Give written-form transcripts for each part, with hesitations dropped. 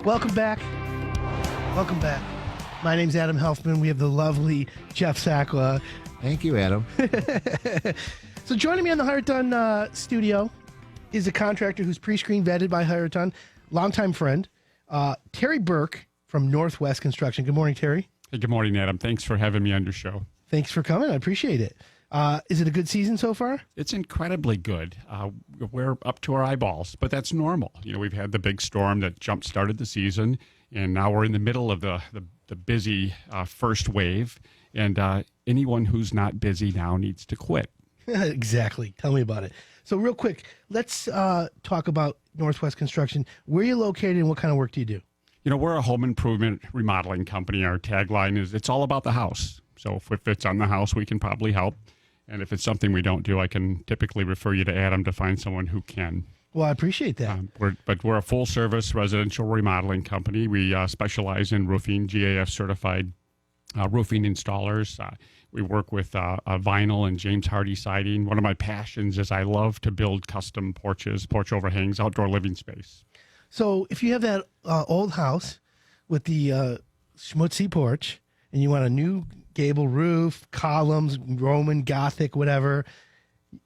Welcome back. Welcome back. My name's Adam Helfman. We have the lovely Jeff Sakwa. Thank you, Adam. So joining me on the Hire It Done studio is a contractor who's pre-screen vetted by Hire It Done, longtime friend, Terry Burke from NorthWest Construction. Good morning, Terry. Hey, good morning, Adam. Thanks for having me on your show. Thanks for coming. I appreciate it. Is it a good season so far? It's incredibly good. We're up to our eyeballs, but that's normal. You know, we've had the big storm that jump-started the season, and now we're in the middle of the busy first wave, and anyone who's not busy now needs to quit. Exactly. Tell me about it. So real quick, let's talk about NorthWest Construction. Where are you located and what kind of work do you do? You know, we're a home improvement remodeling company. Our tagline is, it's all about the house. So if it's on the house, we can probably help. And if it's something we don't do, I can typically refer you to Adam to find someone who can. Well, I appreciate that. We're a full-service residential remodeling company. We specialize in roofing, GAF-certified roofing installers. We work with vinyl and James Hardie siding. One of my passions is I love to build custom porches, porch overhangs, outdoor living space. So if you have that old house with the schmutzy porch and you want a new gable roof, columns, Roman, Gothic, whatever,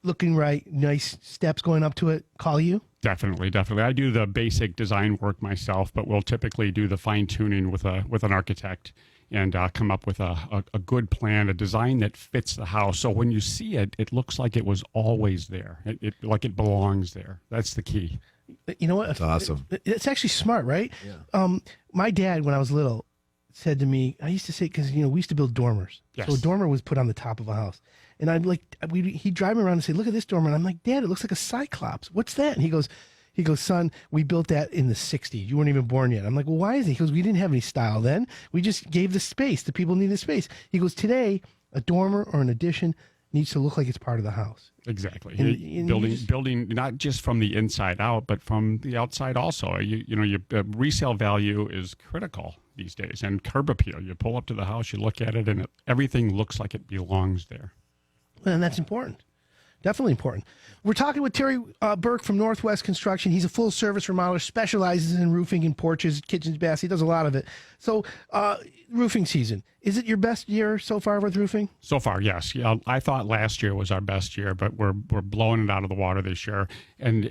looking right, nice steps going up to it, call you? Definitely. I do the basic design work myself, but we'll typically do the fine-tuning with an architect and come up with a good plan, a design that fits the house. So when you see it, it looks like it was always there, like it belongs there. That's the key. You know what? That's awesome. It's actually smart, right? Yeah. My dad, when I was little, said to me, I used to say, because, we used to build dormers. Yes. So a dormer was put on the top of a house. And I'd he'd drive me around and say, look at this dormer. And I'm like, Dad, it looks like a Cyclops. What's that? And he goes, son, we built that in the 60s. You weren't even born yet. I'm like, well, why is it? He goes, we didn't have any style then. We just gave the space. The people needed space. He goes, today, a dormer or an addition needs to look like it's part of the house. Exactly. And building not just from the inside out, but from the outside also. Your resale value is critical these days, and curb appeal. You pull up to the house, you look at it, and everything looks like it belongs there. And that's important. Definitely important. We're talking with Terry Burke from NorthWest Construction. He's a full-service remodeler, specializes in roofing and porches, kitchens, baths. He does a lot of it. So, roofing season. Is it your best year so far with roofing? So far, yes. Yeah, I thought last year was our best year, but we're blowing it out of the water this year. And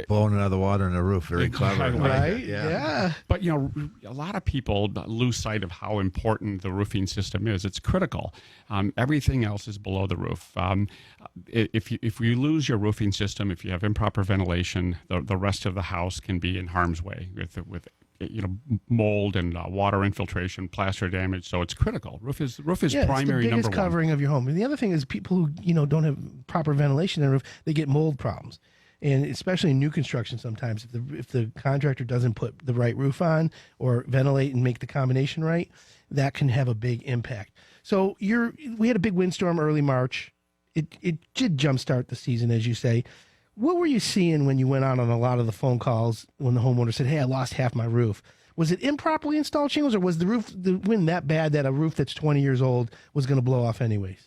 Blowing it out of the water on the roof. Very clever. Right? Yeah. But, a lot of people lose sight of how important the roofing system is. It's critical. Everything else is below the roof. If you lose your roofing system, if you have improper ventilation, the rest of the house can be in harm's way with mold and water infiltration, plaster damage. So it's critical. Roof is primary it's the biggest number one. covering of your home. And the other thing is people who don't have proper ventilation in the roof, they get mold problems. And especially in new construction sometimes, if the contractor doesn't put the right roof on or ventilate and make the combination right, that can have a big impact. So we had a big windstorm early March. It did jumpstart the season, as you say. What were you seeing when you went on a lot of the phone calls when the homeowner said, hey, I lost half my roof? Was it improperly installed shingles, or was the wind that bad that a roof that's 20 years old was going to blow off anyways?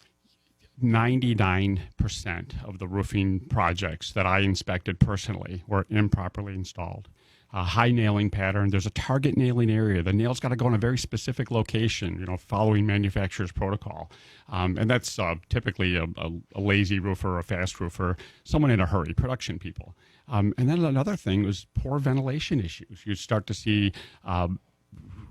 99% of the roofing projects that I inspected personally were improperly installed. High nailing pattern. There's a target nailing area. The nail's got to go in a very specific location, following manufacturer's protocol. And that's typically a lazy roofer, a fast roofer, someone in a hurry, production people. And then another thing was poor ventilation issues. You start to see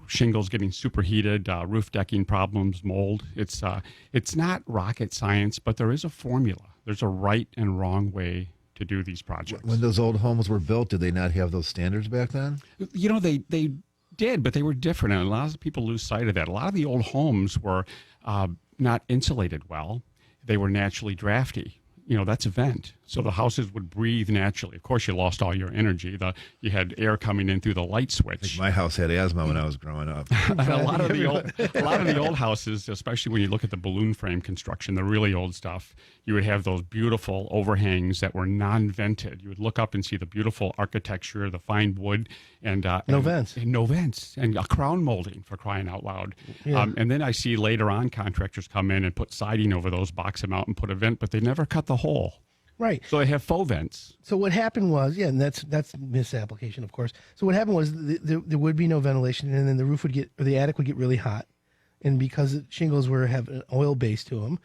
shingles getting superheated, roof decking problems, mold. It's not rocket science, but there is a formula. There's a right and wrong way to do these projects. When those old homes were built, did they not have those standards back then? They did, but they were different, and a lot of people lose sight of that. A lot of the old homes were not insulated well. They were naturally drafty. That's a vent. So the houses would breathe naturally. Of course, you lost all your energy. You had air coming in through the light switch. My house had asthma when I was growing up. a lot of the old houses, especially when you look at the balloon frame construction, the really old stuff, you would have those beautiful overhangs that were non-vented. You would look up and see the beautiful architecture, the fine wood, and no vents, and a crown molding, for crying out loud. Yeah. And then I see later on contractors come in and put siding over those, box them out, and put a vent, but they never cut the hole. Right. So they have faux vents. So what happened was, and that's misapplication, of course. So what happened was there would be no ventilation, and then the roof would get, or the attic would get really hot, and because the shingles have an oil base to them,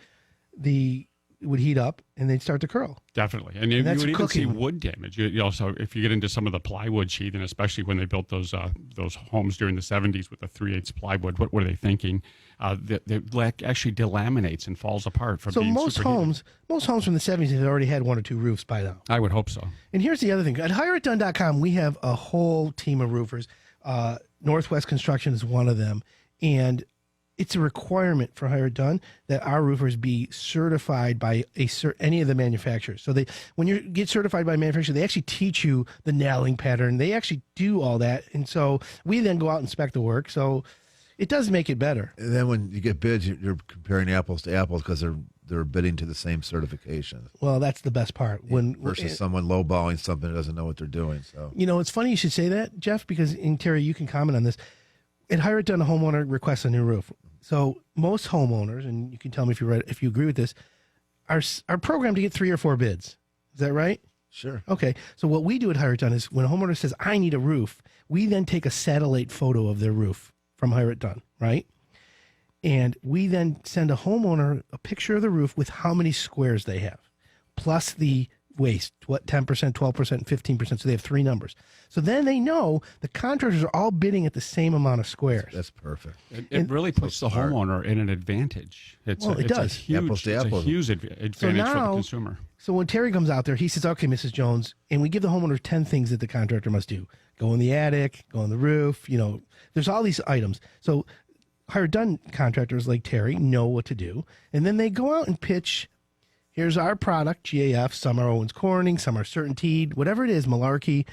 it would heat up and they'd start to curl. Definitely. And you that's would even see cooking. wood damage. You also, if you get into some of the plywood sheath, and especially when they built those homes during the 70s with the 3/8 plywood, what were they thinking? The actually delaminates and falls apart from So being most superheated. homes from the 70s had already had 1 or 2 roofs by now. I would hope so. And here's the other thing. At HireItDone.com, we have a whole team of roofers. NorthWest Construction is one of them. And it's a requirement for Hire It Done that our roofers be certified by any of the manufacturers. So when you get certified by a manufacturer, they actually teach you the nailing pattern. They actually do all that. And so we then go out and inspect the work. So it does make it better. And then when you get bids, you're comparing apples to apples because they're bidding to the same certification. Well, that's the best part. Versus someone lowballing something that doesn't know what they're doing. So It's funny you should say that, Jeff, because Terry, you can comment on this. At Hire It Done, a homeowner requests a new roof. So most homeowners, and you can tell me if you agree with this, are programmed to get 3 or 4 bids. Is that right? sure. Okay. So what we do at Hire It Done is when a homeowner says, I need a roof, we then take a satellite photo of their roof from Hire It Done, right? And we then send a homeowner a picture of the roof with how many squares they have, plus the waste, 10%, 12%, 15%. So they have 3 numbers. So then they know the contractors are all bidding at the same amount of squares. That's perfect. It really puts the homeowner in an advantage. It does. Apples to apples. It's a huge advantage So for now- the consumer. So when Terry comes out there, he says, okay, Mrs. Jones, and we give the homeowner 10 things that the contractor must do. Go in the attic, go on the roof, there's all these items. So Hire It Done contractors like Terry know what to do. And then they go out and pitch, here's our product, GAF, some are Owens Corning, some are Certainteed, whatever it is, Malarkey.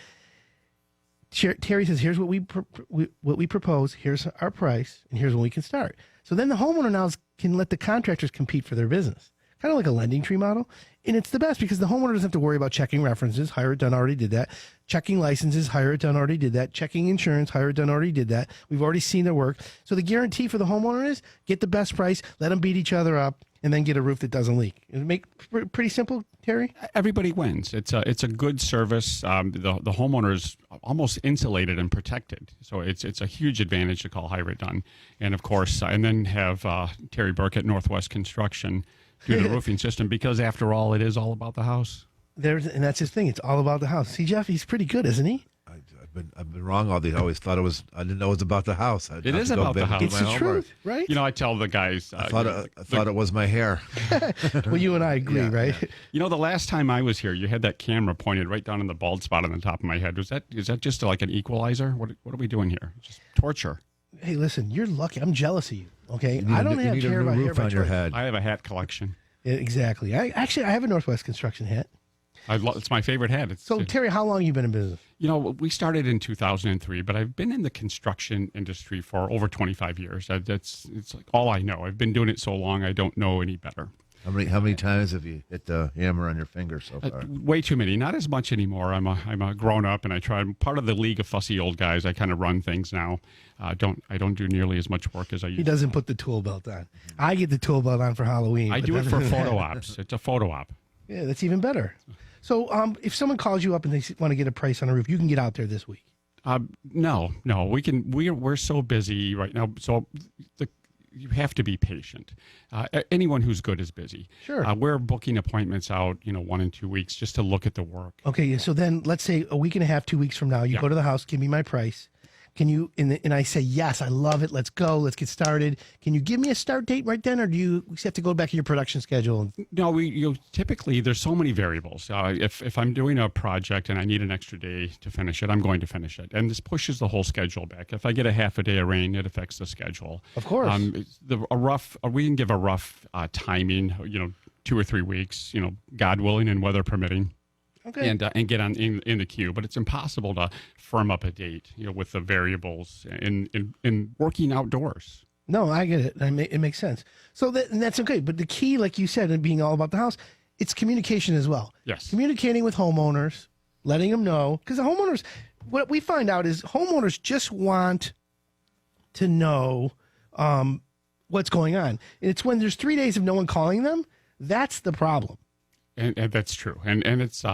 Terry says, here's what we propose, here's our price, and here's when we can start. So then the homeowner now can let the contractors compete for their business. Kind of like a lending tree model. And it's the best because the homeowner doesn't have to worry about checking references. Hire It Done already did that. Checking licenses, Hire It Done already did that. Checking insurance, Hire It Done already did that. We've already seen their work. So the guarantee for the homeowner is get the best price, let them beat each other up, and then get a roof that doesn't leak. It make pretty simple, Terry? Everybody wins. It's a good service. The homeowner is almost insulated and protected. So it's a huge advantage to call Hire It Done. And of course, and then have Terry Burke at NorthWest Construction do the roofing system, because after all, it is all about the house. And that's his thing. It's all about the house. See, Jeff, he's pretty good, isn't he? I've been wrong all these. I always thought I didn't know it was about the house. It is about the house. It's the truth, right? I tell the guys. I thought it was my hair. Well, you and I agree, Yeah, right? yeah. The last time I was here, you had that camera pointed right down in the bald spot on the top of my head. Is that just like an equalizer? What are we doing here? Just torture. Hey, listen, you're lucky. I'm jealous of you, okay? You I don't have need hair a by new hair roof by on your choice. head. I have a hat collection. Yeah, exactly. I have a NorthWest Construction hat. It's my favorite hat. So, Terry, how long have you been in business? We started in 2003, but I've been in the construction industry for over 25 years. It's like all I know. I've been doing it so long, I don't know any better. How many times have you hit the hammer on your finger so far? Way too many. Not as much anymore. I'm a grown up, and I'm part of the league of fussy old guys. I kind of run things now. I don't do nearly as much work as I used. He doesn't put the tool belt on. I get the tool belt on for Halloween. I but do it for other than photo that- ops. It's a photo op. Yeah, that's even better. So, if someone calls you up and they want to get a price on a roof, you can get out there this week. No, we can. We're so busy right now. So you have to be patient. Anyone who's good is busy. Sure. We're booking appointments out, 1 and 2 weeks just to look at the work. Okay, so then let's say a week and a half, 2 weeks from now, you Yeah. go to the house, give me my price. Can you, and I say, yes, I love it. Let's go. Let's get started. Can you give me a start date right then? Or do you have to go back to your production schedule? No, typically there's so many variables. If I'm doing a project and I need an extra day to finish it, I'm going to finish it, and this pushes the whole schedule back. If I get a half a day of rain, it affects the schedule. Of course. We can give a rough timing. 2 or 3 weeks. God willing and weather permitting. Okay. And get on in the queue, but it's impossible to firm up a date, with the variables in working outdoors. No, I get it. It makes sense. So and that's okay. But the key, like you said, in being all about the house, it's communication as well. Yes. Communicating with homeowners, letting them know. Because the homeowners, what we find out is homeowners just want to know what's going on. And it's when there's 3 days of no one calling them, that's the problem. And that's true. And it's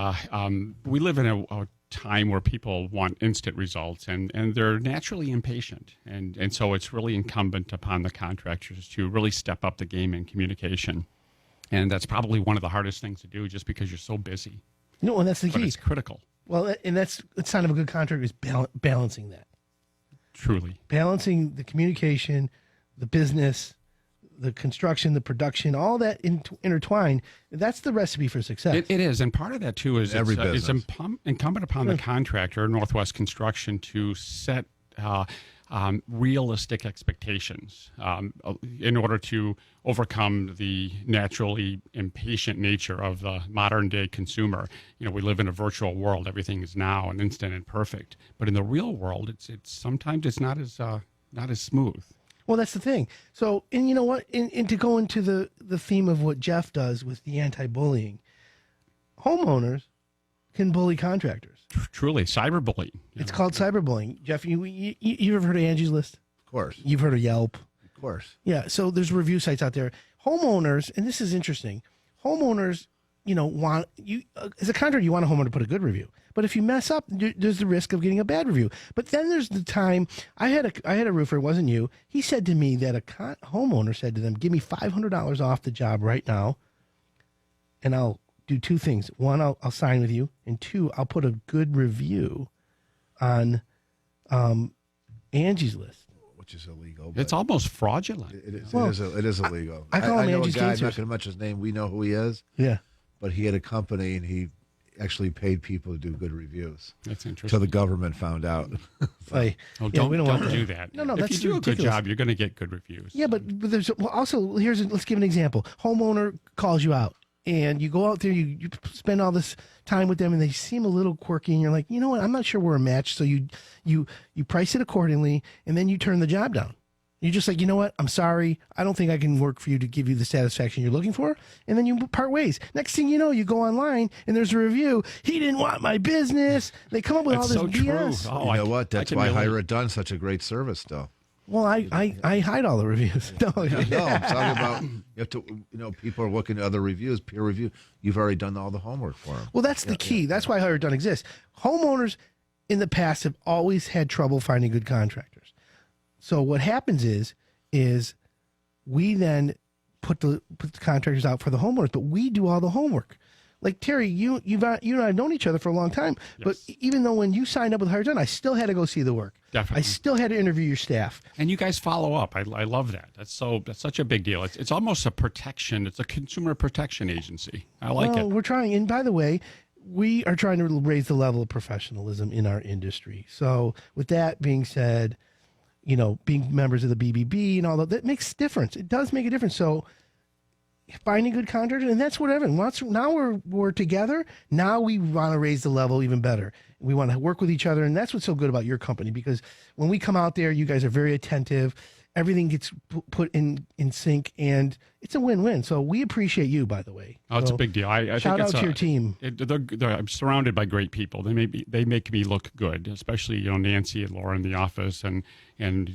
we live in a time where people want instant results, and they're naturally impatient. And so it's really incumbent upon the contractors to really step up the game in communication. And that's probably one of the hardest things to do, just because you're so busy. No, and that's the But key. it's critical. Well, and that's the sign of a good contractor is balancing that. Truly. Balancing the communication, the business, the construction, the production, all that intertwined. That's the recipe for success. It is, and part of that too is Every it's business. incumbent upon the contractor, NorthWest Construction, to set realistic expectations in order to overcome the naturally impatient nature of the modern day consumer. You know, we live in a virtual world; everything is now and instant and perfect. But in the real world, it's sometimes it's not as smooth. Well, that's the thing. So, and you know what? And to go into the theme of what Jeff does with the anti-bullying, homeowners can bully contractors. Truly, cyberbullying. It's called cyberbullying. Jeff, you ever heard of Angie's List? Of course. You've heard of Yelp? Of course. Yeah. So there's review sites out there. Homeowners, and this is interesting. Homeowners, want you as a contractor, you want a homeowner to put a good review. But if you mess up, there's the risk of getting a bad review. But then there's the time I had a roofer. It wasn't you. He said to me that a homeowner said to them, "Give me $500 off the job right now, and I'll do two things. One, I'll sign with you, and two, I'll put a good review on Angie's List." Which is illegal. But It's almost fraudulent. it is. Well, It is illegal. I call him know Angie's a guy. I'm Cancers. not going to mention his name. We know who he is. Yeah. But he had a company, and he actually paid people to do good reviews. That's interesting. Until the government found out. Like, Oh, yeah, we don't want do that. No, if that's you do a good ridiculous. job, you're going to get good reviews. Yeah, but there's also let's give an example. Homeowner calls you out, and you go out there, you spend all this time with them, and they seem a little quirky, and you're like, you know what, I'm not sure we're a match. So you price it accordingly, and then you turn the job down. You're just like, you know what, I'm sorry, I don't think I can work for you to give you the satisfaction you're looking for, and then you part ways. Next thing you know, you go online, and there's a review. He didn't want my business. They come up with That's all this so BS. true. Oh, You know I what? That's can why really- Hire It Done such a great service, though. Well, I hide all the reviews. No, No, I'm talking about you have to. People are looking at other reviews, peer review. You've already done all the homework for them. Well, that's the key. That's why Hire It Done exists. Homeowners in the past have always had trouble finding good contractors. So what happens is we then put the contractors out for the homeowners, but we do all the homework. Like Terry, you and I have known each other for a long time, but even though when you signed up with Hire It Done, I still had to go see the work. Definitely. I still had to interview your staff. And you guys follow up. I love that. That's such a big deal. It's almost a protection. It's a consumer protection agency. I like it. We're trying. And by the way, we are trying to raise the level of professionalism in our industry. So with that being said, being members of the BBB and all that makes a difference. It does make a difference. So finding good contractors, and that's what everyone wants. Now we're together. Now we want to raise the level even better. We want to work with each other, and that's what's so good about your company, because when we come out there, you guys are very attentive. Everything gets put in sync, and it's a win-win. So we appreciate you, by the way. Oh, it's So a big deal. I shout think out it's to your team. I'm surrounded by great people. They make me look good, especially Nancy and Laura in the office, and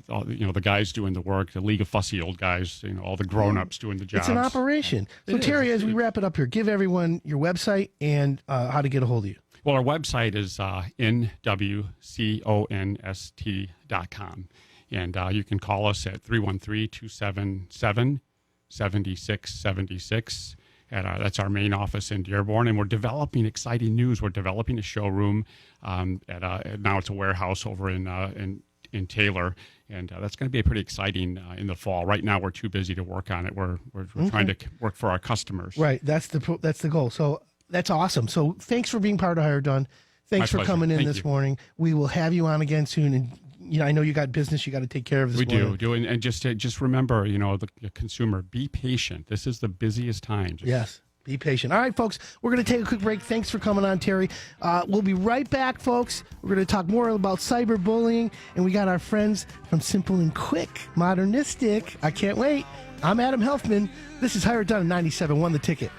all, the guys doing the work, the League of Fussy Old Guys, all the grown-ups doing the jobs. It's an operation. So It is. Terry, as we wrap it up here, give everyone your website and how to get a hold of you. Well, our website is nwconst.com. And you can call us at 313-277-7676. That's our main office in Dearborn. And we're developing exciting news. We're developing a showroom. Now it's a warehouse over in Taylor. And that's going to be pretty exciting in the fall. Right now, we're too busy to work on it. We're trying to work for our customers. Right. That's the goal. So that's awesome. So thanks for being part of Hire It Done. Thanks My for pleasure. coming in Thank this you. morning. We will have you on again soon. And I know you got business you got to take care of this We morning. do. And just remember, the consumer, be patient. This is the busiest time. Yes. Be patient. All right, folks, we're going to take a quick break. Thanks for coming on, Terry. We'll be right back, folks. We're going to talk more about cyberbullying, and we got our friends from Simple and Quick, Modernistic. I can't wait. I'm Adam Helfman. This is Hire It Done at 97.1 The Ticket.